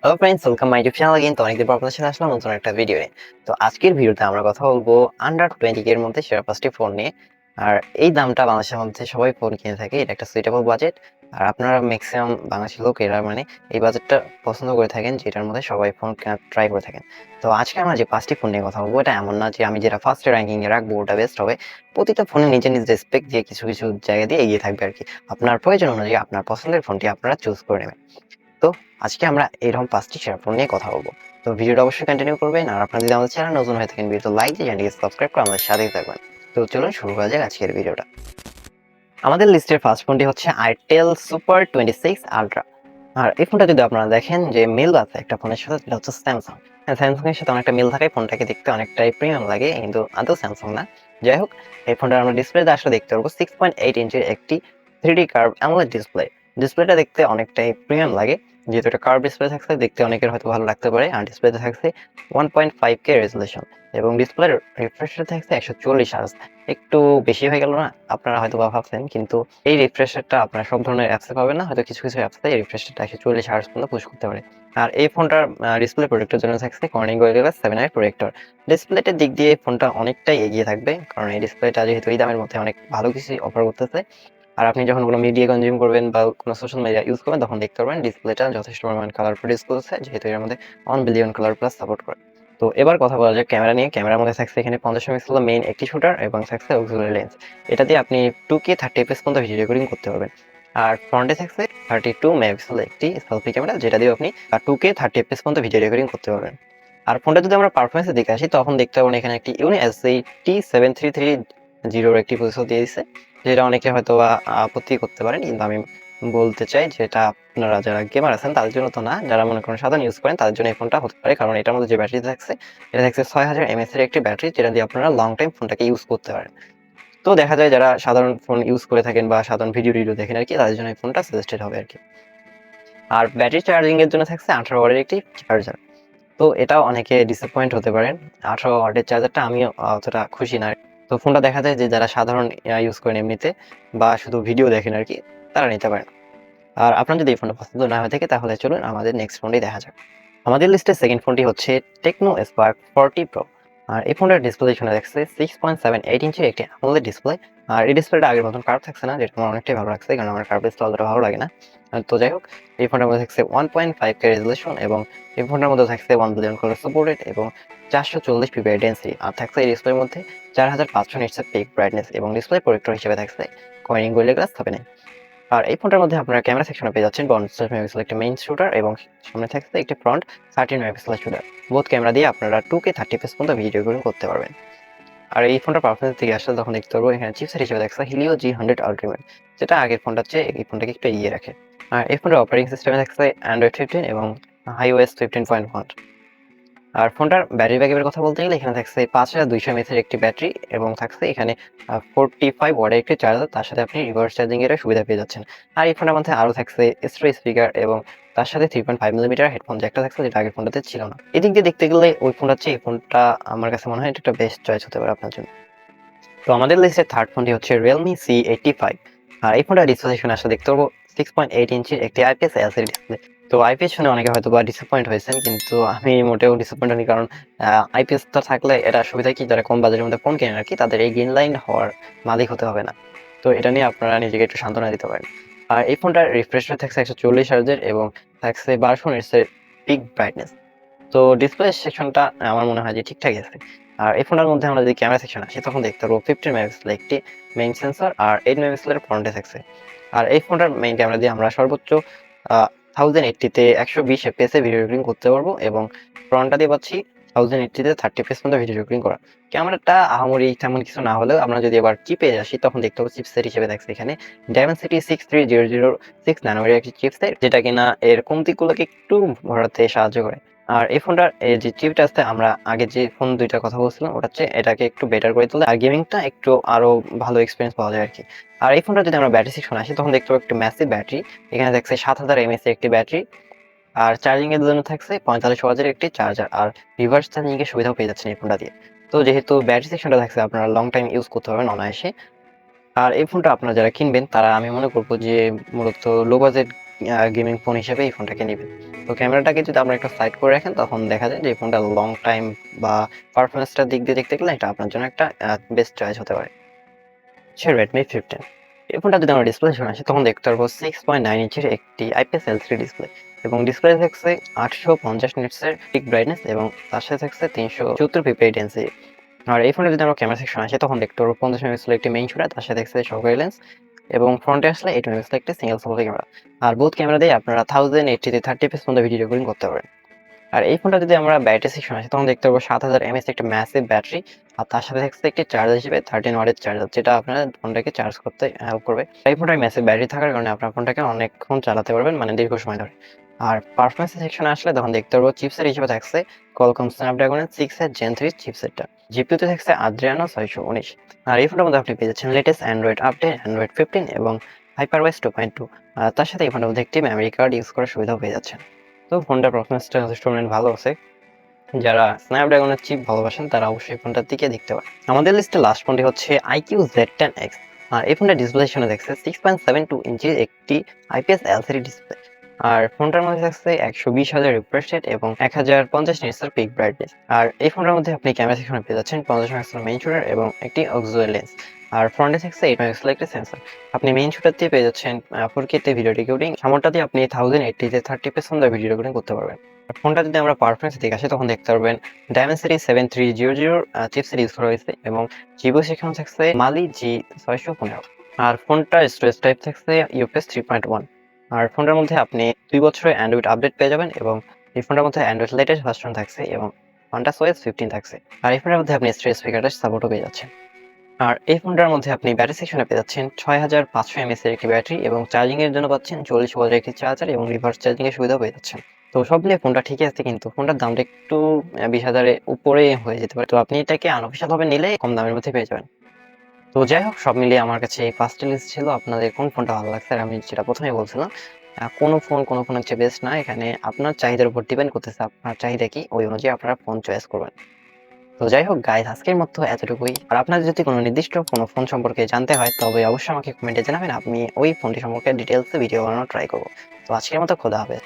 Hello friends, welcome my YouTube channel again. তো অনেকদিন পর আপনাদের সাথে আসলাম নতুন একটা ভিডিও নিয়ে। তো আজকের ভিডিওতে আমরা কথা বলবো আন্ডার 20 এর মধ্যে সেরা 5টি ফোন নিয়ে। আর এই দামটা বাংলাদেশের মধ্যে সবাই ফোন কিনে থাকে, এটা একটা সুইটেবল বাজেট। আর আপনারা ম্যাক্সিমাম বাংলাদেশি লোকেরা এই বাজেটটা পছন্দ করে থাকেন, যেটার মধ্যে সবাই ফোন কেনার ট্রাই করে থাকেন। তো আজকে আমরা যে 5টি ফোন নিয়ে কথা বলবো, এটা এমন না যে আমি যেটা ফার্স্ট র্যাঙ্কিং এ রাখবো ওটা বেস্ট হবে। প্রতিটা ফোনের নিজ নিজ স্পেক দিয়ে কিছু কিছু জায়গা দিয়ে এগিয়ে থাকবে আর কি। আপনার প্রয়োজন অনুযায়ী আপনার পছন্দের ফোনটি আপনারা চুজ করে নেবেন। তো আজকে আমরা এরকম 5টি শেয়ার ফোন নিয়ে কথা বলবো। তো ভিডিওটা অবশ্যই কন্টিনিউ করবেন। আর আপনারা যদি আমাদের চ্যানেল নতুন হয়ে থাকেন, ভিডিওতে লাইক দিয়ে চ্যানেলটিকে সাবস্ক্রাইব করে আমাদের সাথেই থাকবেন। তো চলুন শুরু করা যাক আজকের ভিডিওটা। আমাদের লিস্টের ফার্স্ট ফোনটি হচ্ছে আইটেল সুপার 26 আলট্রা। আর এই ফোনটা যদি আপনারা দেখেন যে মিল আছে একটা ফোনের সাথে, সেটা হচ্ছে স্যামসাং। হ্যাঁ, স্যামসাং এর সাথে অনেকটা মিল থাকে, ফোনটাকে দেখতে অনেকটাই প্রিমিয়াম লাগে, কিন্তু আদৌ স্যামসাং না। যাই হোক, এই ফোনটা আমরা ডিসপ্লেতে আসলে দেখতে পারবো 6.8 ইঞ্চির একটি 3D কার্ভ অ্যামোলেড ডিসপ্লে। ডিসপ্লেটা দেখতে অনেকটাই প্রিমিয়াম লাগে, যেহেতু এটা কার্ভ ডিসপ্লে থাকছে, দেখতে অনেকের হয়তো ভালো লাগতে পারে। আর ডিসপ্লেতে থাকছে 1.5K রেজলিউশন এবং ডিসপ্লের রিফ্রেশ রেট থাকছে 140 হার্জ। একটু বেশি হয়ে গেল না? আপনারা হয়তো বা ভাবছেন, কিন্তু এই রিফ্রেশ রেটটা আপনারা সব ধরনের অ্যাপসে পাবেন না। হয়তো কিছু কিছু অ্যাপসে এই রিফ্রেশ রেটটা 140 হার্জ পর্যন্ত পুশ করতে পারে। আর এই ফোনটার ডিসপ্লে প্রোটেক্টর জন্য থাকছে কর্নিং গরিলা 7 এর প্রোটেক্টর। ডিসপ্লেটার দিক দিয়ে এই ফোনটা অনেকটাই এগিয়ে থাকবে, কারণ এই ডিসপ্লেটা যেহেতু এই দামের মধ্যে অনেক ভালো কিছু অফার করতেছে। আর আপনি যখন কোনো মিডিয়া কনজিউম করবেন বা কোনো সোশ্যাল মিডিয়া ইউজ করবেন, তখন দেখতে পারবেন ডিসপ্লেটা যথেষ্ট পরিমাণ কালার প্রডিউস করছে, যেহেতু এর মধ্যে 1 বিলিয়ন কালার প্লাস সাপোর্ট করে। তো এবার কথা বলা যাক ক্যামেরা নিয়ে। ক্যামেরার মধ্যে থাকছে এখানে 50 মেগাপিক্সেল মেইন একটি শুটার এবং থাকছে অক্সিলারি লেন্স। এটা দিয়ে আপনি 2K 30 এফপিএস পর্যন্ত ভিডিও রেকর্ডিং করতে পারবেন। আর ফ্রন্টে থাকছে 32 মেগাপিক্সেল একটি সেলফি ক্যামেরা, যেটা দিয়ে আপনি 2K 30 এফপিএস পর্যন্ত ভিডিও রেকর্ডিং করতে পারবেন। আর ফোনটা যদি আমরা পারফরমেন্সের দিকে আসি, তখন দেখতে পাবেন এখানে একটি ইউনি T7330 একটি প্রসেসর দিয়ে দিচ্ছে, যেটা অনেকে হয়তো আপত্তি করতে পারেন, কিন্তু আমি বলতে চাই যে এটা আপনারা যারা গেমার আছেন তাদের জন্য তো না, যারা মনে করেন সাধারণ ইউজ করেন তাদের জন্য এই ফোনটা হতে পারে। কারণ এটার মধ্যে যে ব্যাটারি থাকছে, এটা থাকছে 6000 এমএএইচ এর একটি ব্যাটারি, যেটা দিয়ে আপনারা লং টাইম ফোনটাকে ইউজ করতে পারেন। তো দেখা যায় যারা সাধারণ ফোন ইউজ করে থাকেন বা সাধারণ ভিডিও দেখেন আর কি, তাদের জন্য এই ফোনটা সাজেস্টেড হবে আর কি। আর ব্যাটারি চার্জিং এর জন্য থাকছে 18 ওয়াটের একটি চার্জার। তো এটাও অনেকে ডিসঅ্যাপয়েন্ট হতে পারেন। 18 ওয়াটের চার্জারটা আমিও অতটা খুশি না। তো ফোনটা দেখা যায় যে যারা সাধারণ ইউজ করেন এমনিতে বা শুধু ভিডিও দেখেন আর কি, তারা নিতে পারেন। আর আপনার যদি এই ফোনটা পছন্দ না হয়ে থাকে, তাহলে চলুন আমাদের নেক্সট ফোনটি দেখা যাক। আমাদের লিস্টের সেকেন্ড ফোনটি হচ্ছে টেকনো স্পার্ক 40 প্রো। আর এই ফোনটার ডিসপ্লে শুনে দেখছে 6.78 ইঞ্চির একটি AMOLED ডিসপ্লে। আর এই ডিসপ্লেটা আগের মতন কার্ভ থাকছে না, যেটা আমার অনেকটাই ভালো লাগছে, কারণ আমার কার্ভ ডিসপ্লে অতটা ভালো লাগে না। তো যাই হোক, এই ফোনটার মধ্যে থাকছে 1.5K রেজলিউশন এবং এই ফোনটার মধ্যে থাকছে 1 বিলিয়ন কালার সাপোর্টেড এবং 440 পিপিআই ডেন্সিটি। আর থাকছে এই ডিসপ্লের মধ্যে 4500 নিটস পিক ব্রাইটনেস এবং ডিসপ্লে প্রোটেক্টর হিসেবে থাকছে কর্নিং গরিলা গ্লাস 7। আর এই ফোনটার মধ্যে আপনারা ক্যামেরা সেকশনে পেয়ে যাচ্ছেন 50 মেগাপিক্সেল একটি মেইন শুটার এবং সামনে থাকছে একটি front 13 megapixel shooter. Both camera দিয়ে আপনারা 2K 30 এফপিএস পর্যন্ত ভিডিও রেকর্ডিং করতে পারবেন। আর এই ফোনটার পারফরম্যান্স দিকে আসলে তখন দেখতে পারবো এখানে চিপসেট হিসেবে দেখছে Helio G100 Ultimate, যেটা আগের ফোনটার চেয়ে এই ফোনটাকে একটু এগিয়ে রাখে। আর এই ফোনটার অপারেটিং সিস্টেমে থাকছে Android 15 এবং iOS 15.1। আর ফোনটার ব্যাটারি ব্যাকআপের কথা বলতে গেলে এখানে থাকছে 5200 এমএএইচ এর একটি ব্যাটারি এবং থাকছে এখানে 45 ওয়াটের একটি চার্জার। তার সাথে আপনি রিভার্স চার্জিং এর সুবিধা পেয়ে যাচ্ছেন। আর এই ফোনের মধ্যে আরো থাকছে স্টেরিও স্পিকার এবং তার সাথে 3.5 মিলিমিটার হেডফোন জ্যাকটা থাকছে, যেটা আগের ফোনটাতে ছিল না। এদিক দিয়ে দেখতে গেলে ওই ফোনটার চেয়ে এই ফোনটা আমার কাছে মনে হয় এটা একটা বেস্ট চয়েস হতে পারে আপনার জন্য। তো আমাদের লিস্টের থার্ড ফোনটি হচ্ছে Realme C85। আর এই ফোনটা ডিসপ্লে শুনে আসলে দেখতে পারবো 6.8 ইঞ্চির একটি IPS এলসিডি ডিসপ্লে। তো আইপিএস শুনে অনেকে হয়তো বা ডিসঅ্যাপয়েন্ট হয়েছেন, কিন্তু আমি মোটেও ডিসঅ্যাপয়েন্ট হইনি, কারণ আইপিএসটা থাকলে এটা সুবিধা কি, যারা কম বাজেটের মধ্যে ফোন কেনেন আর কি, তাদের এই গ্রিন লাইন হওয়ার মালিক হতে হবে না। তো এটা নিয়ে আপনারা নিজেকে একটু সান্ত্বনা দিতে পারেন। আর এই ফোনটার রিফ্রেশ রেট থাকছে 140 হার্জের এবং থাকছে 1200 নিটসের পিক ব্রাইটনেস। তো ডিসপ্লে সেকশনটা আমার মনে হয় যে ঠিকঠাকই আছে। আর এই ফোনটার মধ্যে আমরা যদি ক্যামেরা সেকশন আসি, তখন দেখতে পারবো 15 মেগাপিক্সেল একটি মেইন সেন্সর আর 8 মেগাপিক্সেলের ফ্রন্টে থাকছে। আর এই ফোনটার মেইন ক্যামেরা দিয়ে আমরা সর্বোচ্চ 1080 তে 120 এফপিএস এ ভিডিও রেকর্ডিং করতে পারবো এবং ফ্রন্টটা দিয়ে পাচ্ছি 1080 তে 30 এফপিএস পর্যন্ত ভিডিও রেকর্ডিং করা। ক্যামেরাটা আহামরি তেমন কিছু না হলেও, আমরা যদি এবার চিপে আসি, তখন দেখতে পাবো চিপসেট হিসেবে থাকছে এখানে Dimensity 63006 ন্যানোমিটার একটি চিপসেট, যেটা কিনা এর কমতিগুলোকে একটু ভরাতে সাহায্য করে। আর এই ফোনটার এই যে চিপটা আছে, আমরা আগে যে ফোন দুইটার কথা বলছিলাম, ওটা হচ্ছে এটাকে একটু বেটার করে তোলে, আর গেমিংটা একটু আরো ভালো এক্সপিরিয়েন্স পাওয়া যায় আর কি। আর এই ফোনটা যদি আমরা ব্যাটারি সেকশনে আসি, তখন দেখতে পাবো একটা ম্যাসিভ ব্যাটারি। এখানে থাকছে 7000 এমএএইচ এর একটি ব্যাটারি। আর চার্জিং এর জন্য থাকছে 45 ওয়াটের একটি চার্জার আর রিভার্স চার্জিং এর সুবিধাও পেয়ে যাচ্ছেন এই ফোনটা দিয়ে। তো যেহেতু ব্যাটারি সেকশনটা থাকছে, আপনারা লং টাইম ইউজ করতে পারবেন অনায়াসে। আর এই ফোনটা আপনারা যারা কিনবেন, তারা আমি মনে করবো যে মূলত লো বাজেট গেমিং ফোন হিসেবে এই ফোনটাকে নিবেন। তো ক্যামেরাটাকে যদি আপনারা একটু সাইড করে রাখেন তখন দেখা যায় যে এই ফোনটা লং টাইম বা পারফরম্যান্সটার দিক দিয়ে দেখতে গেলে এটা আপনার জন্য একটা বেস্ট চয়েস হতে পারে। হচ্ছে Redmi 15। এই ফোনটা যদি আমরা ডিসপ্লে সেকশনে আসি তখন দেখতে পারবো 6.9 ইঞ্চির একটি IPS LCD ডিসপ্লে এবং ডিসপ্লে থাকছে 850 নিটসের পিক ব্রাইটনেস এবং তার সাথে থাকছে 374 পিপিআই ডেনসিটি। আর এই ফোনে যদি আমরা ক্যামেরা সেকশনে আসি তখন দেখতে পারবো 50 মেগাপিক্সেলের একটি মেইন শুটার, তার সাথে থাকছে সহকারী লেন্স এবং ফ্রন্টে আসলে 8 মেগাপিক্সেলের একটি সিঙ্গেল সেলফি ক্যামেরা। আর বোথ ক্যামেরা দিয়ে আপনারা 1080 তে 30 fps পর্যন্ত ভিডিও রেকর্ডিং করতে পারবেন। আর এই ফোনটা যদি আমরা ব্যাটারি সেকশনে আসি তখন দেখতে পারবো 7000 mAh একটা ম্যাসিভ ব্যাটারি আর তার সাথে থাকছে একটি চার্জার হিসেবে 13 ওয়াটের চার্জার, যেটা আপনার ফোনটাকে চার্জ করতে হেল্প করবে। এই ফোনটায় ম্যাসিভ ব্যাটারি থাকার কারণে আপনার ফোনটাকে অনেকক্ষণ চালাতে পারবেন, মানে দীর্ঘ সময় ধরে। আর পারফরম্যান্স সেকশনে আসলে তখন দেখতে পারবো চিপসেট হিসেবে থাকছে Qualcomm Snapdragon 6 এর Gen 3 চিপসেটটা। জিপিইউতে থাকছে Adreno 619। আর এই ফোনটার মধ্যে আপনি পেয়ে যাচ্ছেন লেটেস্ট অ্যান্ড্রয়েড আপডেট অ্যান্ড্রয়েড 15 এবং HyperOS 2.2। আর তার সাথে এই ফোনটার মধ্যে একটি মেমরি কার্ড ইউজ করার সুবিধাও পেয়ে যাচ্ছেন। তো ফোনটার পারফরম্যান্সটা যথেষ্ট ভালো আছে। যারা স্ন্যাপড্রাগনের চিপ ভালোবাসেন তারা অবশ্যই ফোনটার দিকে দেখতে পারেন। আমাদের লিস্টে লাস্ট ফোনটি হচ্ছে IQ Z10X। আর এই ফোনটা ডিসপ্লে সেকশনে দেখছে 6.72 ইঞ্চির একটি IPS LCD ডিসপ্লে। আর ফোনটার মধ্যে থাকছে 120,000 রিফ্রেশ রেট এবং 1050 নিটসের পিক ব্রাইটনেস। আর এই ফোনটার মধ্যে আপনি ক্যামেরা সেকশনে পেয়ে যাচ্ছেন 50 মেগাপিক্সেল মেইন শুটার এবং একটি অক্সিলারি লেন্স। আর ফ্রন্টে থাকছে 8 মেগাপিক্সেল একটি সেন্সর। আপনি মেইন শুটার দিয়ে পেয়ে যাচ্ছেন 4K তে ভিডিও রেকর্ডিং, সামনটা দিয়ে আপনি 1080 তে 30 fps পর্যন্ত ভিডিও রেকর্ডিং করতে পারবেন। ফোনটা যদি আমরা পারফরম্যান্স দিকে আসি তখন দেখতে পারবেন Dimensity 7300 চিপসেট ইউজ করা হয়েছে এবং জিপিইউ সেকশন থাকছে Mali G615। আর ফোনটার স্টোরেজ টাইপ থাকছে UFS 3.1। আর ফোনটার মধ্যে আপনি 2 বছরের অ্যান্ড্রয়েড আপডেট পেয়ে যাবেন এবং এই ফোনটার মধ্যে অ্যান্ড্রয়েড লেটেস্ট ভার্সন থাকছে এবং FuntaSOS 15 থাকছে। আর এই ফোনের মধ্যে আপনি স্টেরিও স্পিকারের সাপোর্টও পেয়ে যাচ্ছেন। আর এই ফোনটার মধ্যে আপনি ব্যাটারি সেকশনে পেয়ে যাচ্ছেন 6500 mAh এর একটি ব্যাটারি এবং চার্জিং এর জন্য পাচ্ছেন 40 ওয়াটের একটি চার্জার এবং রিভার্স চার্জিং এর সুবিধাও পেয়ে যাচ্ছেন। তো সব মিলিয়ে ফোনটা ঠিকই আছে, কিন্তু ফোনটার দামটা একটু 20,000 এর উপরে হয়ে যেতে পারে। তো আপনি এটাকে আনঅফিশিয়াল ভাবে নিলে কম দামের মধ্যে পেয়ে যাবেন। তো যাই হোক, সব মিলিয়ে আমার কাছে এই 5টা লিস্ট ছিল। আপনাদের কোন ফোনটা ভালো লাগছে? আর আমি যেটা ১ম এই বলছিলাম, কোন ফোন কোন ফোনের চেয়ে বেস্ট না। এখানে আপনার চাহিদার উপর ডিপেন্ড করতেছে। আপনার চাহিদা কি? ওই অনুযায়ী আপনারা ফোন চয়েস করবেন। তো যাই হোক গাইস, আজকের মতো এতটুকুই। আর আপনার যদি কোনো নির্দিষ্ট কোনো ফোন সম্পর্কে জানতে হয় তবে অবশ্যই আমাকে কমেন্টে জানাবেন। আমি ওই ফোনটি সম্পর্কে ডিটেইলসে ভিডিও বানানোর ট্রাই করব। তো আজকের মতো খোদা হাফেজ।